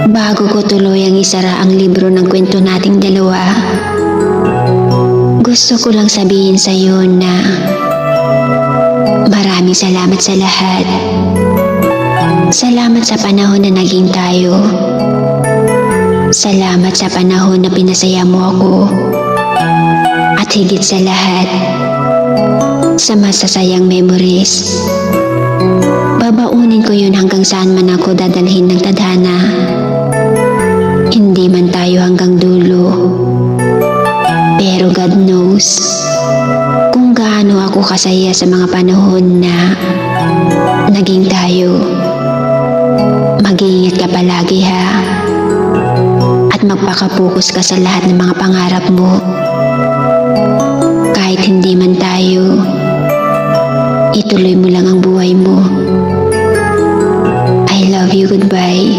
Bago ko tuluyang isara ang libro ng kwento nating dalawa, gusto ko lang sabihin sa iyo na maraming salamat sa lahat. Salamat sa panahon na naging tayo. Salamat sa panahon na pinasaya mo ako. At higit sa lahat, sa masasayang memories. Babaunin ko yun hanggang saan man ako dadalhin ng tadhana. Hindi man tayo hanggang dulo. Pero God knows kung gaano ako kasaya sa mga panahon na naging tayo. Mag-iingat ka palagi ha. At magpakapokus ka sa lahat ng mga pangarap mo. Kahit hindi man tayo, ituloy mo lang ang buhay mo. I love you, goodbye.